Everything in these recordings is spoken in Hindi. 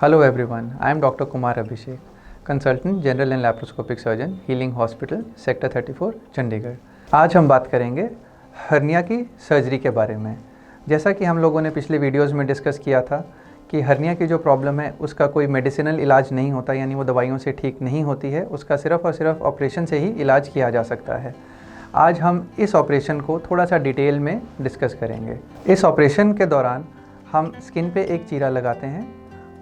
Hello everyone, I am Dr. Kumar Abhishek, Consultant General and Laparoscopic Surgeon, Healing Hospital, Sector 34, Chandigarh. आज हम बात करेंगे हर्निया की सर्जरी के बारे में। जैसा कि हम लोगों ने पिछले वीडियोस में डिस्कस किया था कि हर्निया की जो प्रॉब्लम है उसका कोई मेडिसिनल इलाज नहीं होता, यानी वो दवाइयों से ठीक नहीं होती है, उसका सिर्फ और सिर्फ ऑपरेशन से ही इलाज किया जा सकता है। आज हम इस ऑपरेशन को थोड़ा सा डिटेल में डिस्कस करेंगे। इस ऑपरेशन के दौरान हम स्किन पे एक चीरा लगाते हैं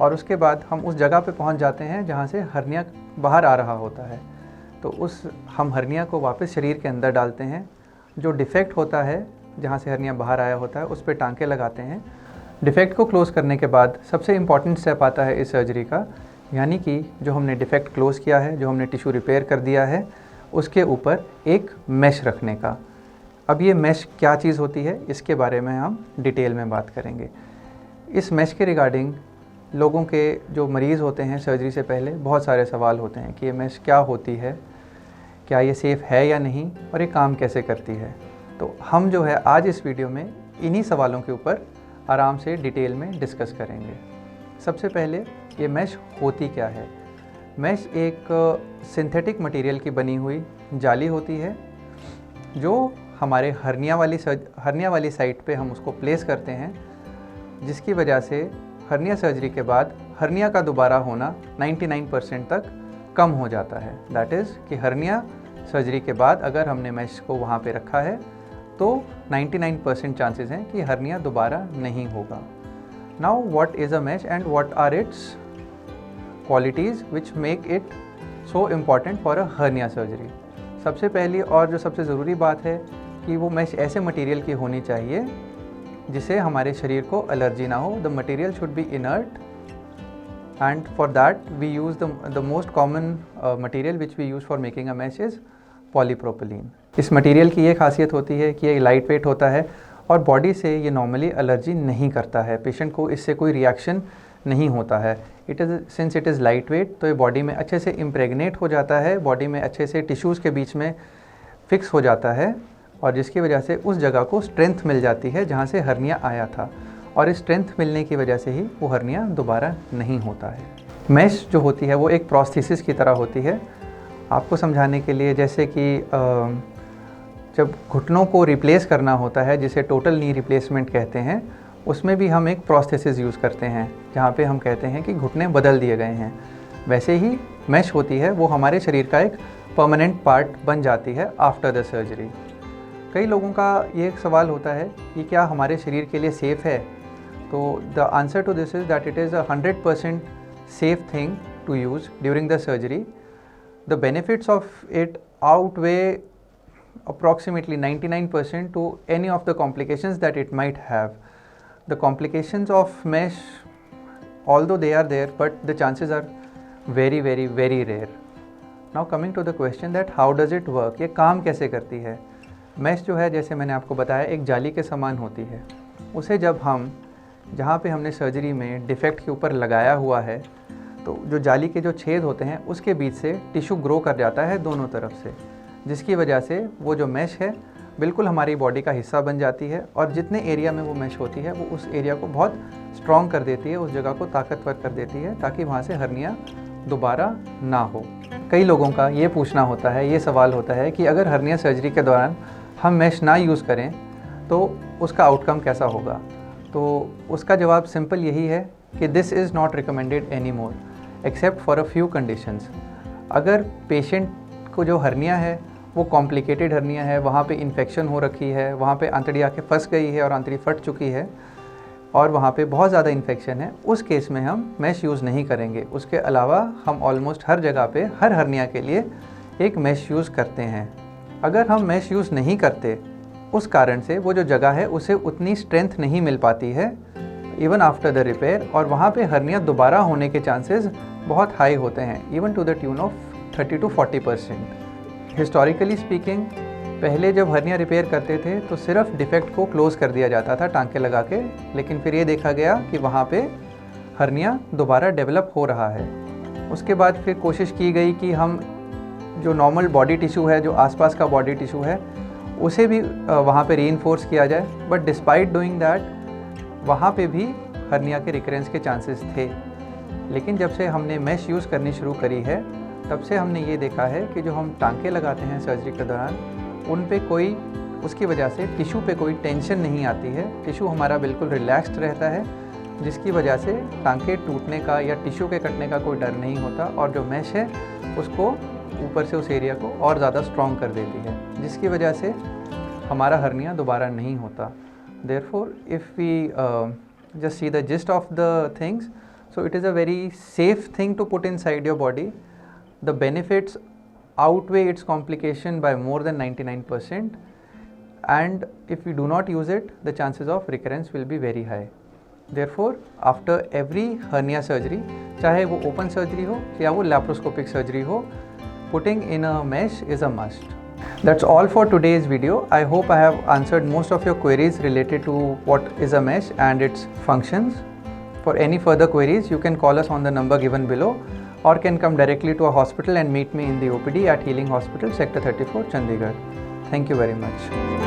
और उसके बाद हम उस जगह पे पहुंच जाते हैं जहां से हर्निया बाहर आ रहा होता है। तो हम हर्निया को वापस शरीर के अंदर डालते हैं। जो डिफेक्ट होता है जहां से हर्निया बाहर आया होता है उस पर टांके लगाते हैं। डिफेक्ट को क्लोज़ करने के बाद सबसे इम्पॉर्टेंट स्टेप आता है इस सर्जरी का, यानी कि जो हमने डिफेक्ट क्लोज़ किया है, जो हमने टिश्यू रिपेयर कर दिया है, उसके ऊपर एक मैश रखने का। अब ये मैश क्या चीज़ होती है इसके बारे में हम डिटेल में बात करेंगे। इस मैश के रिगार्डिंग लोगों के जो मरीज़ होते हैं सर्जरी से पहले बहुत सारे सवाल होते हैं कि ये मैश क्या होती है, क्या ये सेफ़ है या नहीं, और ये काम कैसे करती है। तो हम जो है आज इस वीडियो में इन्हीं सवालों के ऊपर आराम से डिटेल में डिस्कस करेंगे। सबसे पहले ये मैश होती क्या है। मैश एक सिंथेटिक मटेरियल की बनी हुई जाली होती है जो हमारे हर्निया वाली साइट पे हम उसको प्लेस करते हैं, जिसकी वजह से हर्निया सर्जरी के बाद हर्निया का दोबारा होना 99% तक कम हो जाता है। दैट इज़ कि हर्निया सर्जरी के बाद अगर हमने मैश को वहाँ पे रखा है तो 99% चांसेस हैं कि हर्निया दोबारा नहीं होगा। Now what is a mesh and what are its qualities which make it so important for a hernia surgery. सबसे पहली और जो सबसे ज़रूरी बात है कि वो मैश ऐसे मटेरियल की होनी चाहिए जिसे हमारे शरीर को एलर्जी ना हो। The material should be inert and for that we use the most common material which we use for making a mesh is polypropylene. इस मटेरियल की ये खासियत होती है कि ये लाइट वेट होता है और बॉडी से ये नॉर्मली एलर्जी नहीं करता है। पेशेंट को इससे कोई रिएक्शन नहीं होता है। Since it is light weight, तो ये बॉडी में अच्छे से इम्प्रेगनेट हो जाता है, बॉडी में अच्छे से टिश्यूज़ के बीच में फिक्स हो जाता है, और जिसकी वजह से उस जगह को स्ट्रेंथ मिल जाती है जहाँ से हर्निया आया था, और इस स्ट्रेंथ मिलने की वजह से ही वो हर्निया दोबारा नहीं होता है। मैश जो होती है वो एक प्रोस्थेसिस की तरह होती है। आपको समझाने के लिए, जैसे कि जब घुटनों को रिप्लेस करना होता है, जिसे टोटल नी रिप्लेसमेंट कहते हैं, उसमें भी हम एक प्रोस्थेसिस यूज़ करते हैं जहाँ पे हम कहते हैं कि घुटने बदल दिए गए हैं। वैसे ही मैश होती है वो हमारे शरीर का एक परमानेंट पार्ट बन जाती है आफ्टर द सर्जरी। कई लोगों का ये एक सवाल होता है कि क्या हमारे शरीर के लिए सेफ़ है। तो the answer to this is that it is 100% safe thing to use during the surgery. The benefits of it outweigh approximately 99% to any of the complications that it might have. The complications of mesh, although they are there, but the chances are very very very rare. Now coming to the question that how does it work, ये काम कैसे करती है। मैश जो है, जैसे मैंने आपको बताया, एक जाली के समान होती है। उसे जब हम जहाँ पे हमने सर्जरी में डिफेक्ट के ऊपर लगाया हुआ है, तो जो जाली के जो छेद होते हैं उसके बीच से टिश्यू ग्रो कर जाता है दोनों तरफ से, जिसकी वजह से वो जो मैश है बिल्कुल हमारी बॉडी का हिस्सा बन जाती है, और जितने एरिया में वो मैश होती है वो उस एरिया को बहुत स्ट्रॉन्ग कर देती है, उस जगह को ताकतवर कर देती है, ताकि वहाँ से हर्निया दोबारा ना हो। कई लोगों का ये पूछना होता है, ये सवाल होता है कि अगर हर्निया सर्जरी के दौरान हम मैश ना यूज़ करें तो उसका आउटकम कैसा होगा। तो उसका जवाब सिंपल यही है कि this is not recommended any more except for a few conditions. अगर पेशेंट को जो हर्निया है वो कॉम्प्लिकेटेड हर्निया है, वहाँ पे इन्फेक्शन हो रखी है, वहाँ पे आंतड़ी आके फंस गई है और आंतड़ी फट चुकी है, और वहाँ पे बहुत ज़्यादा इन्फेक्शन है, उस केस में हम मैश यूज़ नहीं करेंगे। उसके अलावा हम ऑलमोस्ट हर जगह पे हर हर्निया के लिए एक मैश यूज़ करते हैं। अगर हम मैश यूज़ नहीं करते, उस कारण से वो जो जगह है उसे उतनी स्ट्रेंथ नहीं मिल पाती है इवन आफ्टर द रिपेयर, और वहाँ पे हर्निया दोबारा होने के चांसेस बहुत हाई होते हैं, even to the tune of 30 to 40%। Historically speaking, पहले जब हर्निया रिपेयर करते थे तो सिर्फ डिफेक्ट को क्लोज़ कर दिया जाता था टांके लगा के, लेकिन फिर ये देखा गया कि वहाँ पे हर्निया दोबारा डेवलप हो रहा है। उसके बाद फिर कोशिश की गई कि हम जो नॉर्मल बॉडी टिश्यू है, जो आसपास का बॉडी टिश्यू है, उसे भी वहाँ पे रीइंफोर्स किया जाए, बट डिस्पाइट डूइंग दैट वहाँ पे भी हर्निया के रिकरेंस के चांसेस थे। लेकिन जब से हमने मैश यूज़ करनी शुरू करी है तब से हमने ये देखा है कि जो हम टांके लगाते हैं सर्जरी के दौरान उन पे कोई उसकी वजह से टिश्यू पे कोई टेंशन नहीं आती है, टिश्यू हमारा बिल्कुल रिलैक्स्ड रहता है, जिसकी वजह से टांके टूटने का या टिश्यू के कटने का कोई डर नहीं होता और जो मैश है उसको ऊपर से उस एरिया को और ज़्यादा स्ट्रॉन्ग कर देती है, जिसकी वजह से हमारा हर्निया दोबारा नहीं होता। Therefore if we just see the gist of the things, so it is a very safe thing to put inside your body. The benefits outweigh its complication by more than 99%, and if we do not use it, the chances of recurrence will be very high. Therefore, after every hernia surgery, चाहे वो open surgery हो या वो laparoscopic surgery हो, putting in a mesh is a must. That's all for today's video. I hope I have answered most of your queries related to what is a mesh and its functions. For any further queries, you can call us on the number given below or can come directly to a hospital and meet me in the OPD at Healing Hospital, Sector 34, Chandigarh. Thank you very much.